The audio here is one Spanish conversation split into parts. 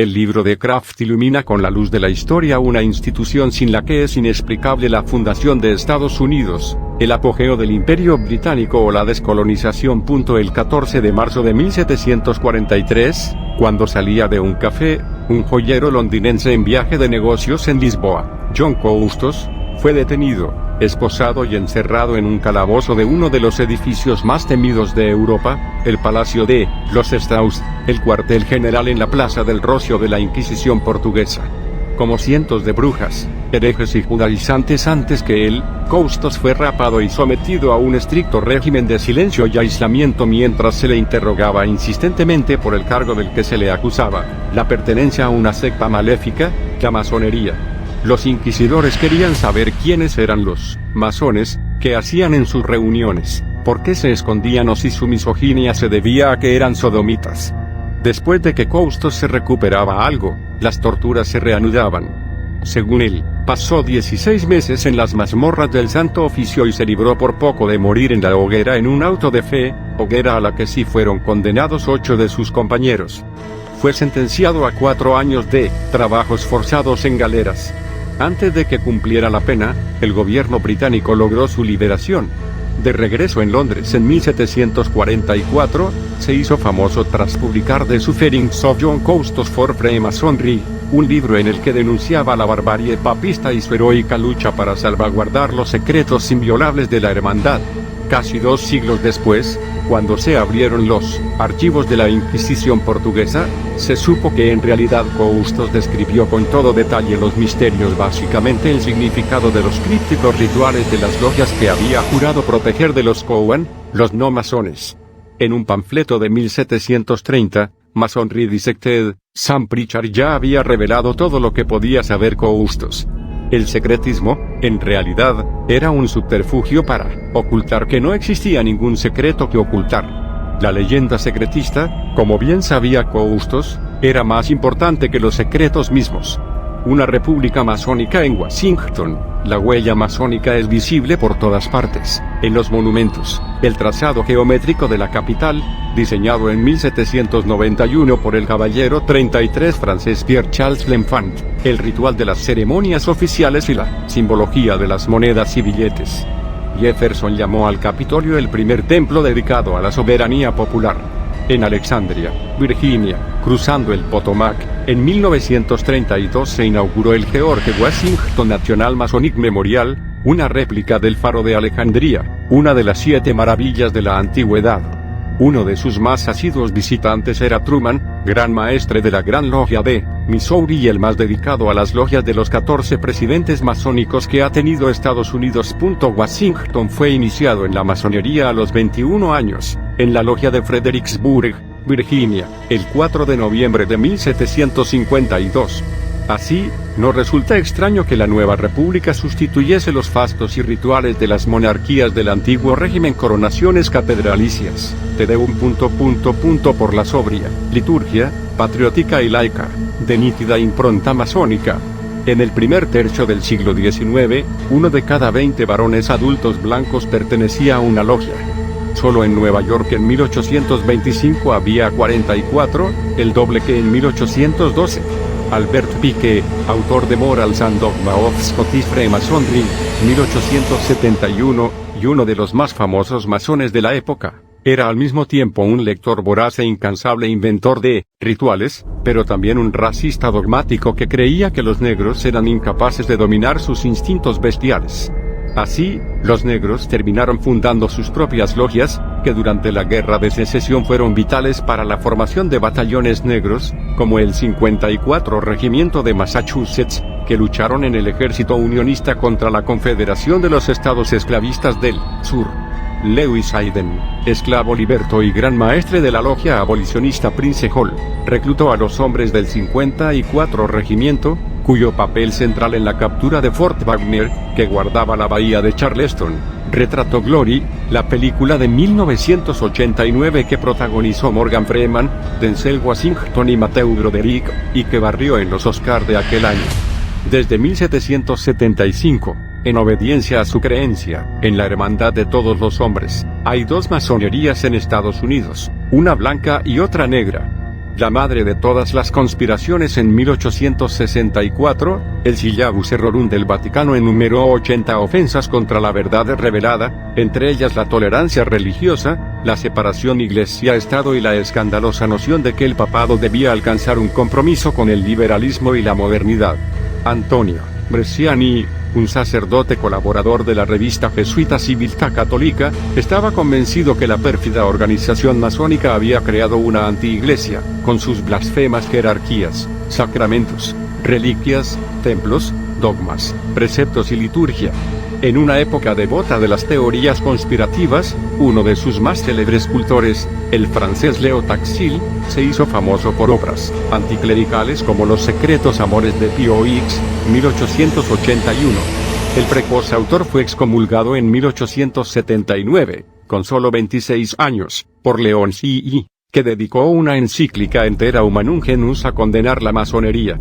El libro de Kraft ilumina con la luz de la historia una institución sin la que es inexplicable la fundación de Estados Unidos, el apogeo del Imperio Británico o la descolonización. El 14 de marzo de 1743, cuando salía de un café, un joyero londinense en viaje de negocios en Lisboa, John Custos, fue detenido, esposado y encerrado en un calabozo de uno de los edificios más temidos de Europa, el Palacio de los Strauss, el cuartel general en la Plaza del Rocio de la Inquisición portuguesa. Como cientos de brujas, herejes y judaizantes antes que él, Custos fue rapado y sometido a un estricto régimen de silencio y aislamiento mientras se le interrogaba insistentemente por el cargo del que se le acusaba, la pertenencia a una secta maléfica, la masonería. Los inquisidores querían saber quiénes eran los masones, qué hacían en sus reuniones, por qué se escondían o si su misoginia se debía a que eran sodomitas. Después de que Custos se recuperaba algo, las torturas se reanudaban. Según él, pasó 16 meses en las mazmorras del Santo Oficio y se libró por poco de morir en la hoguera en un auto de fe, hoguera a la que sí fueron condenados 8 de sus compañeros. Fue sentenciado a 4 años de trabajos forzados en galeras. Antes de que cumpliera la pena, el gobierno británico logró su liberación. De regreso en Londres en 1744, se hizo famoso tras publicar The Sufferings of John Custos for Freemasonry, un libro en el que denunciaba la barbarie papista y su heroica lucha para salvaguardar los secretos inviolables de la hermandad. Casi 2 siglos después, cuando se abrieron los archivos de la Inquisición portuguesa, se supo que en realidad Custos describió con todo detalle los misterios, básicamente el significado de los crípticos rituales de las logias que había jurado proteger de los Cowan, los no masones. En un panfleto de 1730, Masonry Dissected, Sam Pritchard ya había revelado todo lo que podía saber Custos. El secretismo, en realidad, era un subterfugio para ocultar que no existía ningún secreto que ocultar. La leyenda secretista, como bien sabía Custos, era más importante que los secretos mismos. Una república masónica en Washington, la huella masónica es visible por todas partes, en los monumentos, el trazado geométrico de la capital, diseñado en 1791 por el caballero 33 francés Pierre-Charles L'Enfant, el ritual de las ceremonias oficiales y la simbología de las monedas y billetes. Jefferson llamó al Capitolio el primer templo dedicado a la soberanía popular. En Alexandria, Virginia, cruzando el Potomac, en 1932 se inauguró el George Washington National Masonic Memorial, una réplica del Faro de Alejandría, una de las 7 maravillas de la antigüedad. Uno de sus más asiduos visitantes era Truman, gran maestre de la Gran Logia de Missouri y el más dedicado a las logias de los 14 presidentes masónicos que ha tenido Estados Unidos. Washington fue iniciado en la masonería a los 21 años, en la logia de Fredericksburg, Virginia, el 4 de noviembre de 1752. Así, no resulta extraño que la nueva república sustituyese los fastos y rituales de las monarquías del antiguo régimen, coronaciones catedralicias, Te Deum... por la sobria liturgia, patriótica y laica, de nítida impronta masónica. En el primer tercio del siglo XIX, 1 de cada 20 varones adultos blancos pertenecía a una logia. Solo en Nueva York en 1825 había 44, el doble que en 1812. Albert Pike, autor de Morals and Dogma of Scottish Freemasonry, 1871, y uno de los más famosos masones de la época, era al mismo tiempo un lector voraz e incansable inventor de rituales, pero también un racista dogmático que creía que los negros eran incapaces de dominar sus instintos bestiales. Así, los negros terminaron fundando sus propias logias, que durante la Guerra de Secesión fueron vitales para la formación de batallones negros, como el 54 Regimiento de Massachusetts, que lucharon en el ejército unionista contra la Confederación de los Estados Esclavistas del Sur. Lewis Hayden, esclavo liberto y gran maestre de la logia abolicionista Prince Hall, reclutó a los hombres del 54 Regimiento, cuyo papel central en la captura de Fort Wagner, que guardaba la bahía de Charleston, retrató Glory, la película de 1989 que protagonizó Morgan Freeman, Denzel Washington y Matthew Broderick, y que barrió en los Oscar de aquel año. Desde 1775, en obediencia a su creencia en la hermandad de todos los hombres, hay 2 masonerías en Estados Unidos, una blanca y otra negra. La madre de todas las conspiraciones. En 1864, el Syllabus Errorum del Vaticano enumeró 80 ofensas contra la verdad revelada, entre ellas la tolerancia religiosa, la separación iglesia-estado y la escandalosa noción de que el papado debía alcanzar un compromiso con el liberalismo y la modernidad. Antonio Bresciani, un sacerdote colaborador de la revista jesuita Civiltà Cattolica, estaba convencido que la pérfida organización masónica había creado una anti-iglesia, con sus blasfemas jerarquías, sacramentos, reliquias, templos, dogmas, preceptos y liturgia. En una época devota de las teorías conspirativas, uno de sus más célebres cultores, el francés Leo Taxil, se hizo famoso por obras anticlericales como Los secretos amores de Pío X, 1881. El precoz autor fue excomulgado en 1879, con solo 26 años, por León CI, que dedicó una encíclica entera Humanum Genus a condenar la masonería.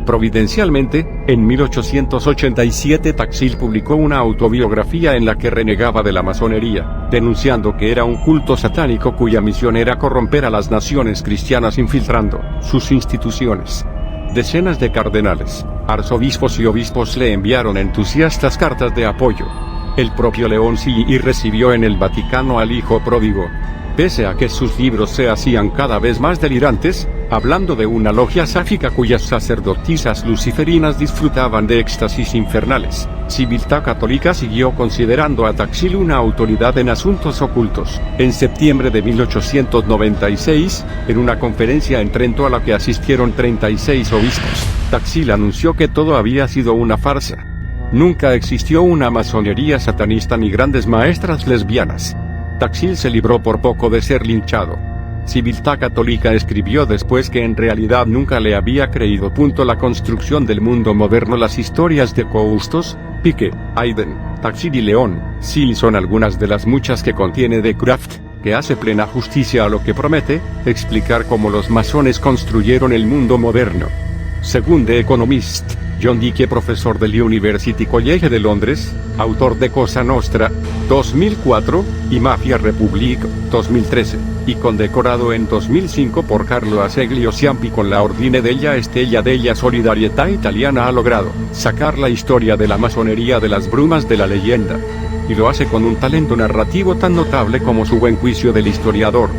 Providencialmente, en 1887 Taxil publicó una autobiografía en la que renegaba de la masonería, denunciando que era un culto satánico cuya misión era corromper a las naciones cristianas infiltrando sus instituciones. Decenas de cardenales, arzobispos y obispos le enviaron entusiastas cartas de apoyo. El propio León CI recibió en el Vaticano al hijo pródigo. Pese a que sus libros se hacían cada vez más delirantes, hablando de una logia sáfica cuyas sacerdotisas luciferinas disfrutaban de éxtasis infernales, Civiltà Cattolica siguió considerando a Taxil una autoridad en asuntos ocultos. En septiembre de 1896, en una conferencia en Trento a la que asistieron 36 obispos, Taxil anunció que todo había sido una farsa. Nunca existió una masonería satanista ni grandes maestras lesbianas. Taxil se libró por poco de ser linchado. Civiltà Cattolica escribió después que en realidad nunca le había creído. La construcción del mundo moderno. Las historias de Coustos, Pique, Haydn, Taxil y León sí son algunas de las muchas que contiene The Craft, que hace plena justicia a lo que promete explicar cómo los masones construyeron el mundo moderno. Según The Economist, John Dickie, profesor del University College de Londres, autor de Cosa Nostra, 2004, y Mafia Republic, 2013, y condecorado en 2005 por Carlo Azeglio Ciampi con la Ordine della Stella della Solidarietà Italiana, ha logrado sacar la historia de la masonería de las brumas de la leyenda. Y lo hace con un talento narrativo tan notable como su buen juicio del historiador.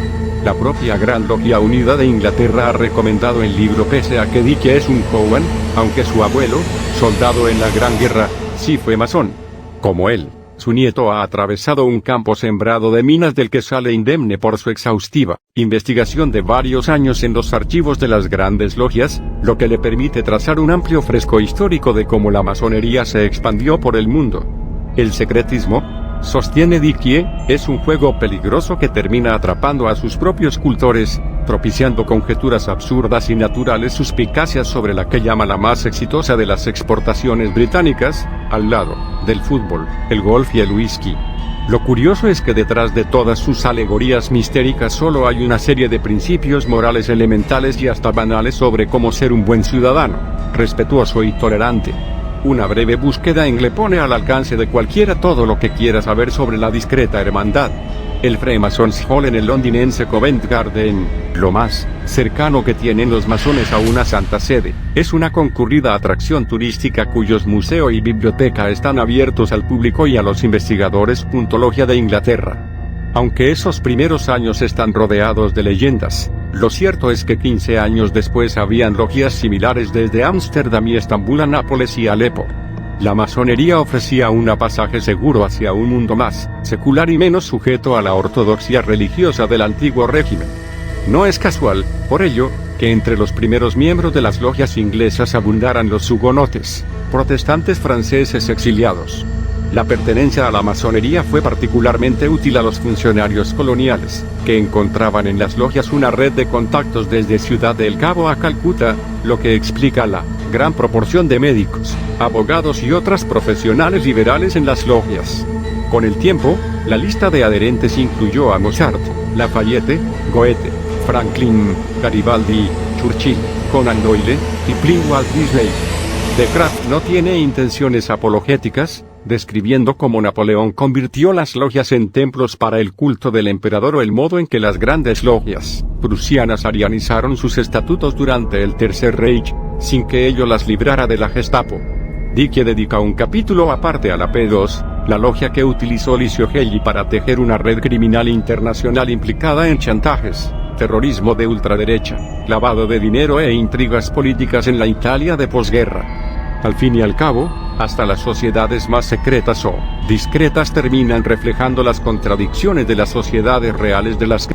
La propia Gran Logia Unida de Inglaterra ha recomendado el libro pese a que Dickie es un Cowan, aunque su abuelo, soldado en la Gran Guerra, sí fue masón. Como él, su nieto ha atravesado un campo sembrado de minas del que sale indemne por su exhaustiva investigación de varios años en los archivos de las grandes logias, lo que le permite trazar un amplio fresco histórico de cómo la masonería se expandió por el mundo. El secretismo, sostiene Dickie, es un juego peligroso que termina atrapando a sus propios cultores, propiciando conjeturas absurdas y naturales suspicacias sobre la que llama la más exitosa de las exportaciones británicas, al lado del fútbol, el golf y el whisky. Lo curioso es que detrás de todas sus alegorías mistéricas solo hay una serie de principios morales elementales y hasta banales sobre cómo ser un buen ciudadano, respetuoso y tolerante. Una breve búsqueda le pone al alcance de cualquiera todo lo que quiera saber sobre la discreta hermandad. El Freemasons Hall en el londinense Covent Garden, lo más cercano que tienen los masones a una santa sede, es una concurrida atracción turística cuyos museo y biblioteca están abiertos al público y a los investigadores. Logia de Inglaterra. Aunque esos primeros años están rodeados de leyendas, lo cierto es que 15 años después habían logias similares desde Ámsterdam y Estambul a Nápoles y Alepo. La masonería ofrecía un pasaje seguro hacia un mundo más secular y menos sujeto a la ortodoxia religiosa del antiguo régimen. No es casual, por ello, que entre los primeros miembros de las logias inglesas abundaran los hugonotes, protestantes franceses exiliados. La pertenencia a la masonería fue particularmente útil a los funcionarios coloniales, que encontraban en las logias una red de contactos desde Ciudad del Cabo a Calcuta, lo que explica la gran proporción de médicos, abogados y otras profesionales liberales en las logias. Con el tiempo, la lista de adherentes incluyó a Mozart, Lafayette, Goethe, Franklin, Garibaldi, Churchill, Conan Doyle y Walt Disney. The Craft no tiene intenciones apologéticas, describiendo cómo Napoleón convirtió las logias en templos para el culto del emperador o el modo en que las grandes logias prusianas arianizaron sus estatutos durante el Tercer Reich, sin que ello las librara de la Gestapo. Dickie dedica un capítulo aparte a la P2, la logia que utilizó Licio Gelli para tejer una red criminal internacional implicada en chantajes, terrorismo de ultraderecha, lavado de dinero e intrigas políticas en la Italia de posguerra. Al fin y al cabo, hasta las sociedades más secretas o discretas terminan reflejando las contradicciones de las sociedades reales de las que